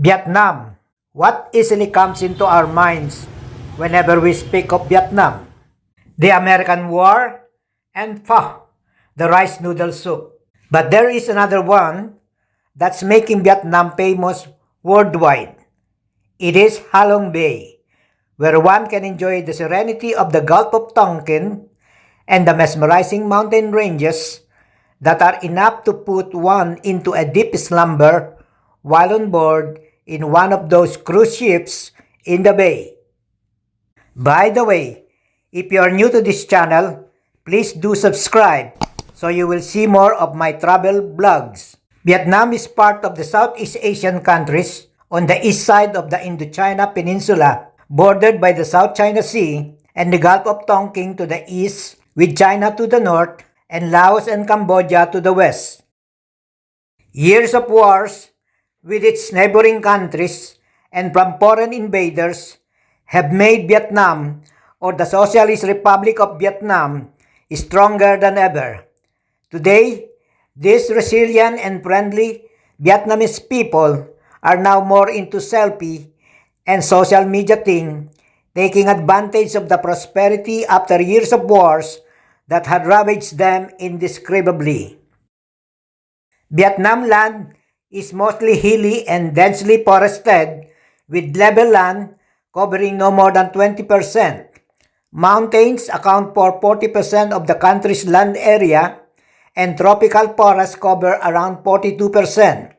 Vietnam. What easily comes into our minds whenever we speak of Vietnam? The American War and pho, the rice noodle soup. But there is another one that's making Vietnam famous worldwide. It is Halong Bay, where one can enjoy the serenity of the Gulf of Tonkin and the mesmerizing mountain ranges that are enough to put one into a deep slumber while on board in one of those cruise ships in the bay. By the way, if you are new to this channel, please do subscribe so you will see more of my travel vlogs. Vietnam is part of the Southeast Asian countries on the east side of the Indochina Peninsula, bordered by the South China Sea and the Gulf of Tonkin to the east, with China to the north and Laos and Cambodia to the west. Years of wars with its neighboring countries and from foreign invaders have made Vietnam, or the Socialist Republic of Vietnam, stronger than ever. Today, these resilient and friendly Vietnamese people are now more into selfie and social media thing, taking advantage of the prosperity after years of wars that had ravaged them indescribably. Vietnam land is mostly hilly and densely forested, with level land covering no more than 20%. Mountains account for 40% of the country's land area, and tropical forests cover around 42%.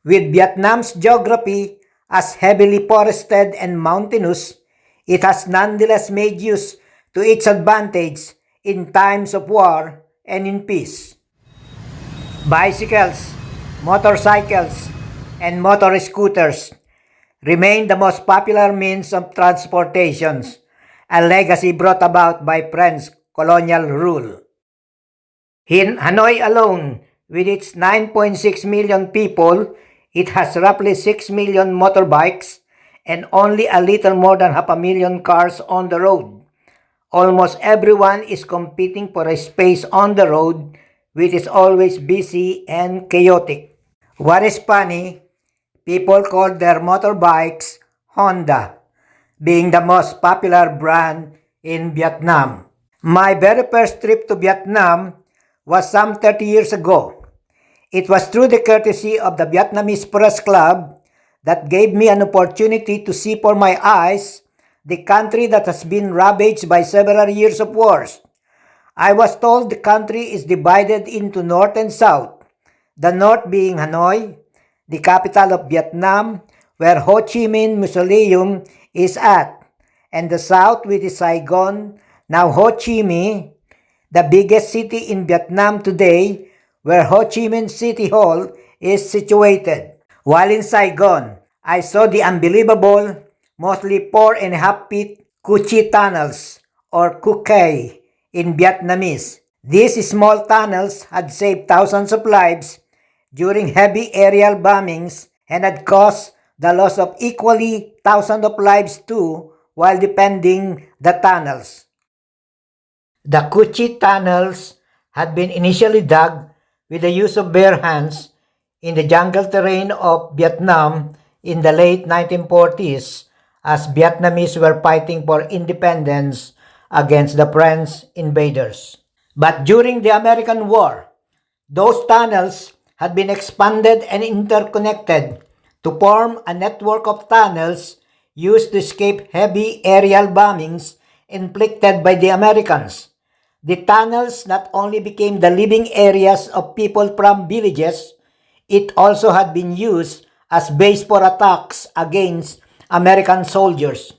With Vietnam's geography as heavily forested and mountainous, it has nonetheless made use to its advantage in times of war and in peace. Bicycles, motorcycles, and motor scooters remain the most popular means of transportation, a legacy brought about by French colonial rule. In Hanoi alone, with its 9.6 million people, it has roughly 6 million motorbikes and only a little more than 500,000 cars on the road. Almost everyone is competing for a space on the road, which is always busy and chaotic. What is funny, people call their motorbikes Honda, being the most popular brand in Vietnam. My very first trip to Vietnam was some 30 years ago. It was through the courtesy of the Vietnamese Press Club that gave me an opportunity to see for my eyes the country that has been ravaged by several years of wars. I was told the country is divided into North and South, the North being Hanoi, the capital of Vietnam, where Ho Chi Minh Mausoleum is at, and the South, which is Saigon, now Ho Chi Minh, the biggest city in Vietnam today, where Ho Chi Minh City Hall is situated. While in Saigon, I saw the unbelievable, mostly 4.5 feet Cu Chi tunnels, or Cu Cay in Vietnamese. These small tunnels had saved thousands of lives during heavy aerial bombings and had caused the loss of equally thousands of lives too while defending the tunnels. The Cu Chi tunnels had been initially dug with the use of bare hands in the jungle terrain of Vietnam in the late 1940s as Vietnamese were fighting for independence against the French invaders. But during the American War, those tunnels had been expanded and interconnected to form a network of tunnels used to escape heavy aerial bombings inflicted by the Americans. The tunnels not only became the living areas of people from villages, it also had been used as base for attacks against American soldiers.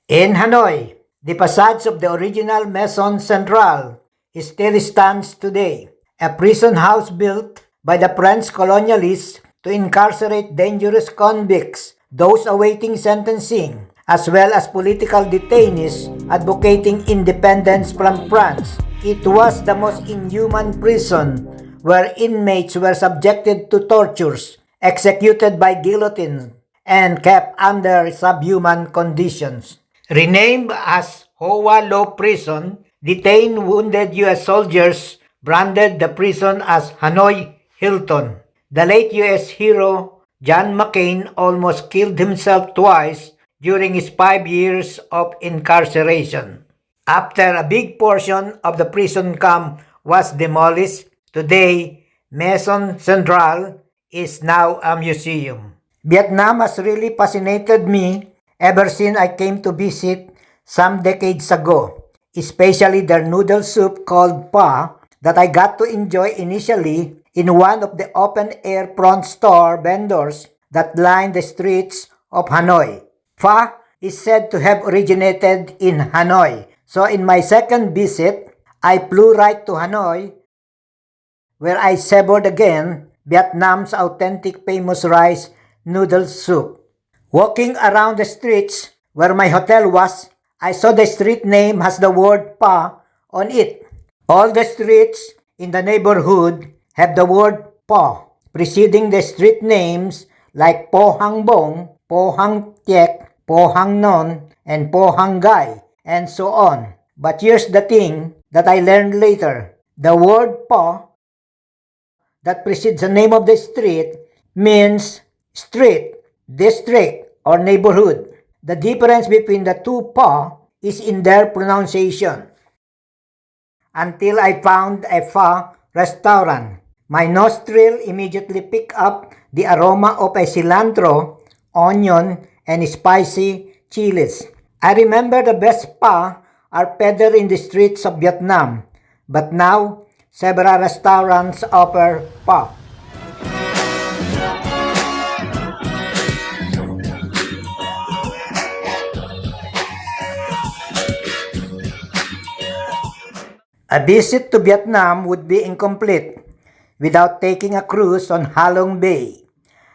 In Hanoi, the passage of the original Maison Centrale still stands today, a prison house built by the French colonialists to incarcerate dangerous convicts, those awaiting sentencing, as well as political detainees advocating independence from France. It was the most inhuman prison where inmates were subjected to tortures, executed by guillotine, and kept under subhuman conditions. Renamed as Hoa Lo Prison, detained wounded U.S. soldiers branded the prison as Hanoi Hilton. The late U.S. hero John McCain almost killed himself twice during his 5 years of incarceration. After a big portion of the prison camp was demolished, today Maison Central is now a museum. Vietnam has really fascinated me ever since I came to visit some decades ago, especially their noodle soup called pho that I got to enjoy initially in one of the open-air front store vendors that line the streets of Hanoi. Pho is said to have originated in Hanoi. So in my second visit, I flew right to Hanoi where I savored again Vietnam's authentic famous rice noodle soup. Walking around the streets where my hotel was, I saw the street name has the word Pa on it. All the streets in the neighborhood have the word Pa, preceding the street names like Po Hang Bong, Po Hang Tiek, Po Hang Non, and Po Hang Gai, and so on. But here's the thing that I learned later. The word Pa that precedes the name of the street means street, district, or neighborhood. The difference between the two Pa is in their pronunciation. Until I found a Pho restaurant, my nostril immediately picked up the aroma of a cilantro, onion, and spicy chilies. I remember the best pho are peddled in the streets of Vietnam, but now several restaurants offer pho. A visit to Vietnam would be incomplete without taking a cruise on Halong Bay.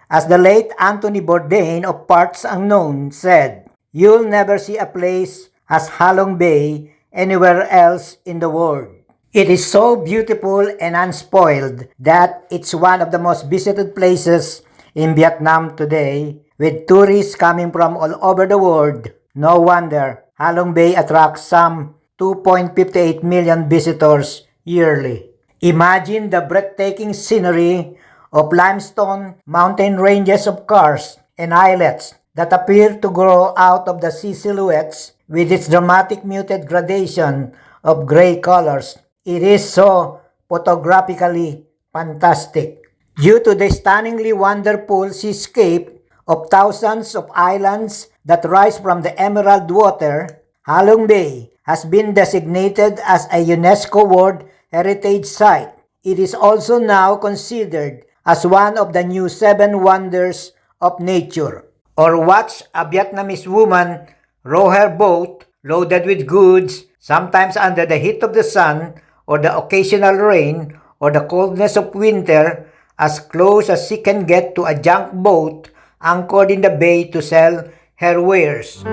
As the late Anthony Bourdain of Parts Unknown said, "You'll never see a place as Halong Bay anywhere else in the world." It is so beautiful and unspoiled that it's one of the most visited places in Vietnam today, with tourists coming from all over the world. No wonder Halong Bay attracts some 2.58 million visitors yearly. Imagine the breathtaking scenery of limestone mountain ranges of karst and islets that appear to grow out of the sea silhouettes with its dramatic muted gradation of gray colors. It is so photographically fantastic. Due to the stunningly wonderful seascape of thousands of islands that rise from the emerald water, Halong Bay has been designated as a UNESCO World Heritage Site. It is also now considered as one of the new 7 wonders of nature. Or watch a Vietnamese woman row her boat loaded with goods, sometimes under the heat of the sun or the occasional rain or the coldness of winter, as close as she can get to a junk boat anchored in the bay to sell her wares.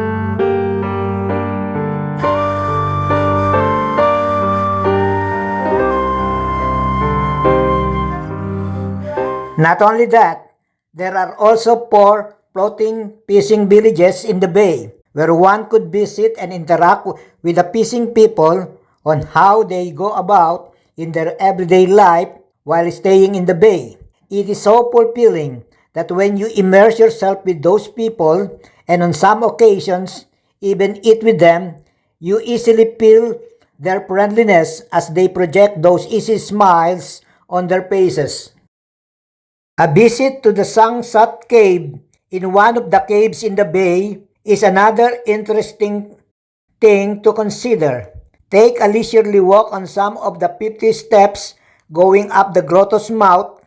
Not only that, there are also 4 floating fishing villages in the bay where one could visit and interact with the fishing people on how they go about in their everyday life while staying in the bay. It is so fulfilling that when you immerse yourself with those people and on some occasions even eat with them, you easily feel their friendliness as they project those easy smiles on their faces. A visit to the Sang Sat Cave in one of the caves in the bay is another interesting thing to consider. Take a leisurely walk on some of the 50 steps going up the grotto's mouth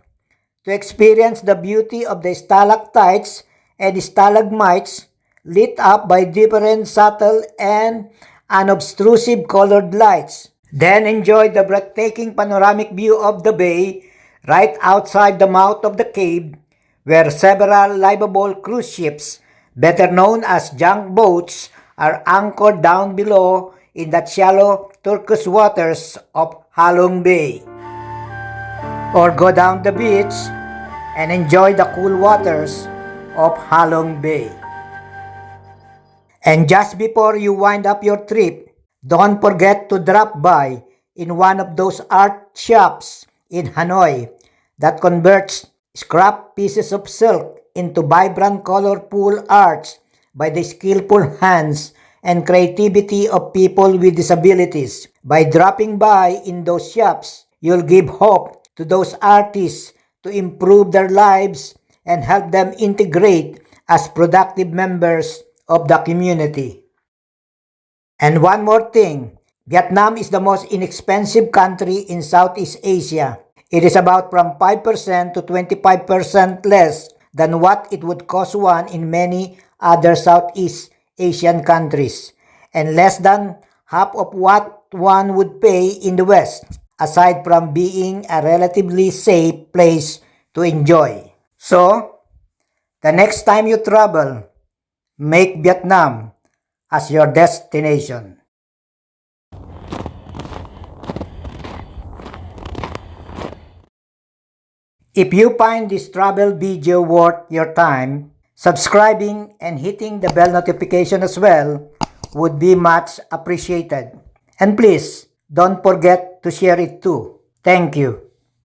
to experience the beauty of the stalactites and stalagmites lit up by different subtle and unobtrusive colored lights. Then enjoy the breathtaking panoramic view of the bay right outside the mouth of the cave, where several livable cruise ships, better known as junk boats, are anchored down below in the shallow turquoise waters of Halong Bay. Or go down the beach and enjoy the cool waters of Halong Bay. And just before you wind up your trip, don't forget to drop by in one of those art shops in Hanoi that converts scrap pieces of silk into vibrant, colorful arts by the skillful hands and creativity of people with disabilities. By dropping by in those shops, you'll give hope to those artists to improve their lives and help them integrate as productive members of the community. And one more thing, Vietnam is the most inexpensive country in Southeast Asia. It is about from 5% to 25% less than what it would cost one in many other Southeast Asian countries, and less than half of what one would pay in the West, aside from being a relatively safe place to enjoy. So, the next time you travel, make Vietnam as your destination. If you find this travel video worth your time, subscribing and hitting the bell notification as well would be much appreciated. And please, don't forget to share it too. Thank you.